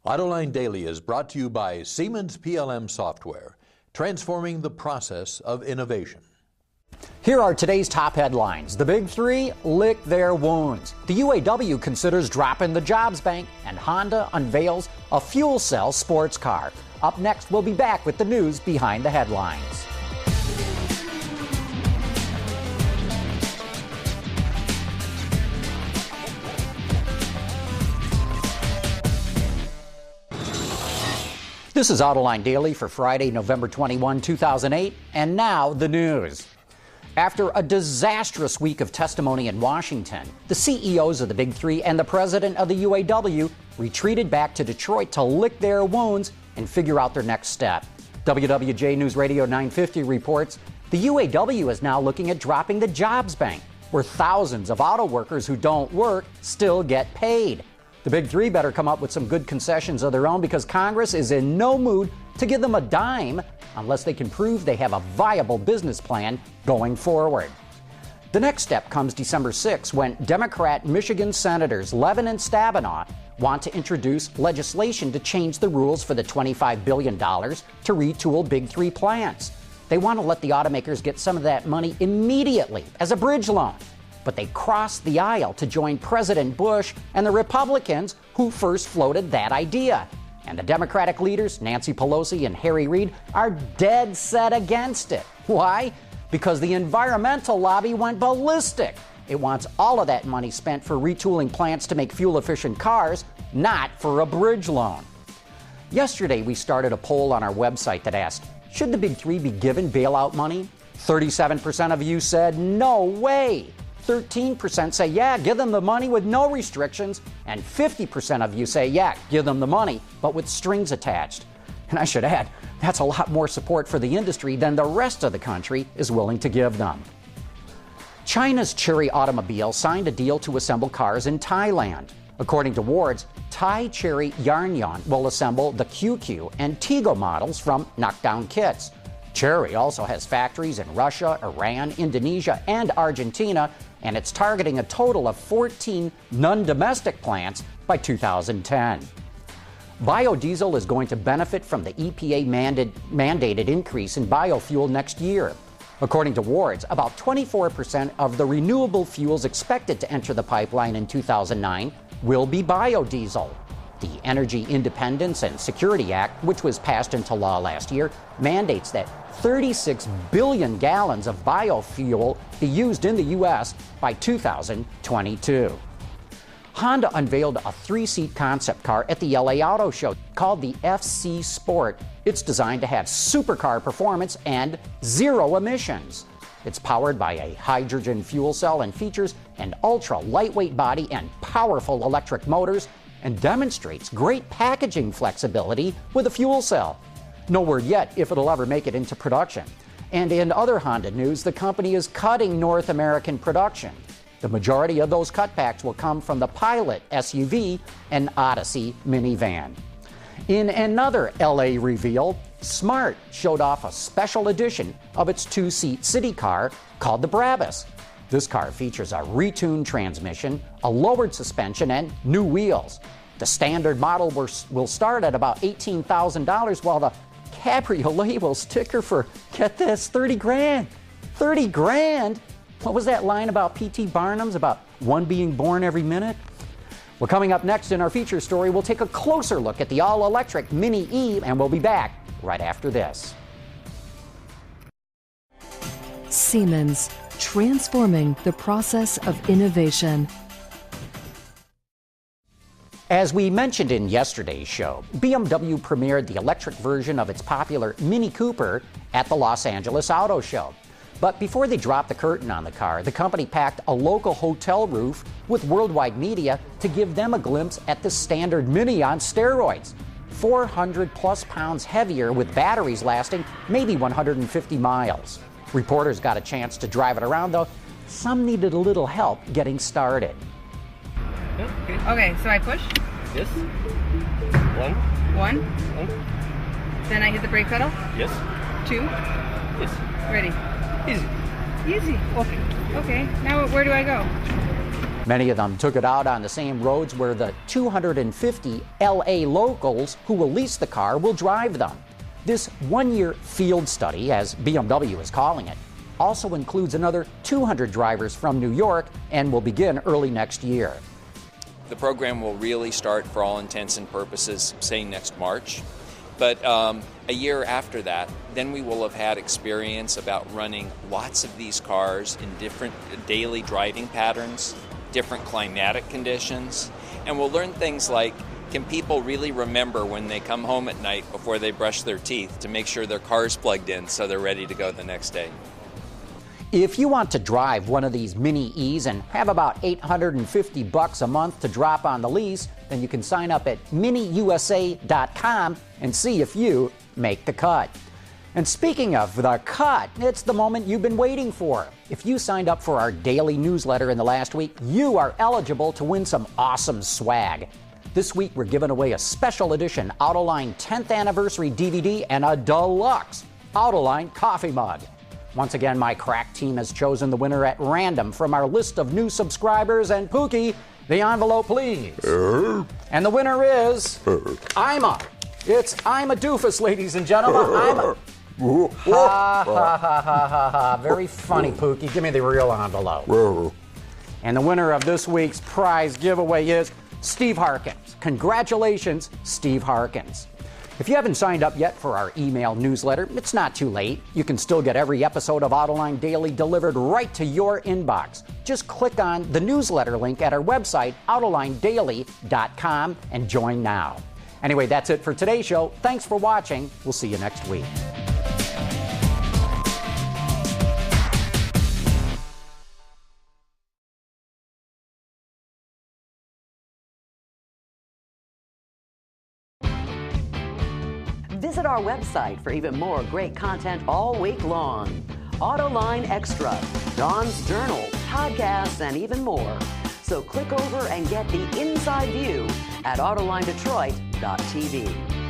Autoline Daily is brought to you by Siemens PLM Software, transforming the process of innovation. Here are today's top headlines. The big three lick their wounds. The UAW considers dropping the jobs bank, and Honda unveils a fuel cell sports car. Up next, we'll be back with the news behind the headlines. This is Autoline Daily for Friday, November 21, 2008, and now the news. After a disastrous week of testimony in Washington, the CEOs of the Big Three and the president of the UAW retreated back to Detroit to lick their wounds and figure out their next step. WWJ News Radio 950 reports the UAW is now looking at dropping the jobs bank, where thousands of auto workers who don't work still get paid. The Big Three better come up with some good concessions of their own, because Congress is in no mood to give them a dime unless they can prove they have a viable business plan going forward. The next step comes December 6, when Democrat Michigan Senators Levin and Stabenow want to introduce legislation to change the rules for the $25 billion to retool Big Three plants. They want to let the automakers get some of that money immediately as a bridge loan. But they crossed the aisle to join President Bush and the Republicans who first floated that idea. And the Democratic leaders, Nancy Pelosi and Harry Reid, are dead set against it. Why? Because the environmental lobby went ballistic. It wants all of that money spent for retooling plants to make fuel-efficient cars, not for a bridge loan. Yesterday, we started a poll on our website that asked, should the Big Three be given bailout money? 37% of you said, no way. 13% say, yeah, give them the money with no restrictions, and 50% of you say, yeah, give them the money, but with strings attached. And I should add, that's a lot more support for the industry than the rest of the country is willing to give them. China's Chery Automobile signed a deal to assemble cars in Thailand. According to Wards, Thai Chery Yarnyon will assemble the QQ and Tigo models from knockdown kits. Chery also has factories in Russia, Iran, Indonesia, and Argentina, and it's targeting a total of 14 non-domestic plants by 2010. Biodiesel is going to benefit from the EPA mandated increase in biofuel next year. According to Wards, about 24% of the renewable fuels expected to enter the pipeline in 2009 will be biodiesel. The Energy Independence and Security Act, which was passed into law last year, mandates that 36 billion gallons of biofuel be used in the U.S. by 2022. Honda unveiled a three-seat concept car at the LA Auto Show called the FC Sport. It's designed to have supercar performance and zero emissions. It's powered by a hydrogen fuel cell and features an ultra-lightweight body and powerful electric motors, and demonstrates great packaging flexibility with a fuel cell. No word yet if it'll ever make it into production. And in other Honda news, the company is cutting North American production. The majority of those cutbacks will come from the Pilot SUV and Odyssey minivan. In another LA reveal, Smart showed off a special edition of its two-seat city car called the Brabus. This car features a retuned transmission, a lowered suspension, and new wheels. The standard model will start at about $18,000, while the Cabriolet will sticker for, get this, 30 grand. 30 grand? What was that line about P.T. Barnum's about one being born every minute? Well, coming up next in our feature story, we'll take a closer look at the all-electric Mini E, and we'll be back right after this. Siemens, transforming the process of innovation. As we mentioned in yesterday's show, BMW premiered the electric version of its popular Mini Cooper at the Los Angeles Auto Show. But before they dropped the curtain on the car, the company packed a local hotel roof with worldwide media to give them a glimpse at the standard Mini on steroids. 400 plus pounds heavier, with batteries lasting maybe 150 miles. Reporters got a chance to drive it around, though some needed a little help getting started. Okay, so I push? Yes. One. Then I hit the brake pedal? Yes. 2. Yes. Ready. Easy. Easy. Okay. Now where do I go? Many of them took it out on the same roads where the 250 LA locals who will lease the car will drive them. This one-year field study, as BMW is calling it, also includes another 200 drivers from New York and will begin early next year. The program will really start, for all intents and purposes, say next March. But a year after that, then we will have had experience about running lots of these cars in different daily driving patterns, different climatic conditions, and we'll learn things like, can people really remember when they come home at night before they brush their teeth to make sure their car's plugged in so they're ready to go the next day? If you want to drive one of these Mini E's and have about $850 a month to drop on the lease, then you can sign up at miniusa.com and see if you make the cut. And speaking of the cut, it's the moment you've been waiting for. If you signed up for our daily newsletter in the last week, you are eligible to win some awesome swag. This week, we're giving away a special edition Autoline 10th Anniversary DVD and a deluxe Autoline coffee mug. Once again, my crack team has chosen the winner at random from our list of new subscribers. And Pookie, the envelope, please. And the winner is Ima. It's Ima Doofus, ladies and gentlemen. Ima. Ha, ha, ha, ha, ha, ha. Very funny, Pookie. Give me the real envelope. And the winner of this week's prize giveaway is Steve Harkins. Congratulations, Steve Harkins. If you haven't signed up yet for our email newsletter, it's not too late. You can still get every episode of Autoline Daily delivered right to your inbox. Just click on the newsletter link at our website, AutolineDaily.com, and join now. Anyway, that's it for today's show. Thanks for watching. We'll see you next week. Visit our website for even more great content all week long. Autoline Extra, Dawn's Journal, podcasts, and even more. So click over and get the inside view at AutolineDetroit.tv.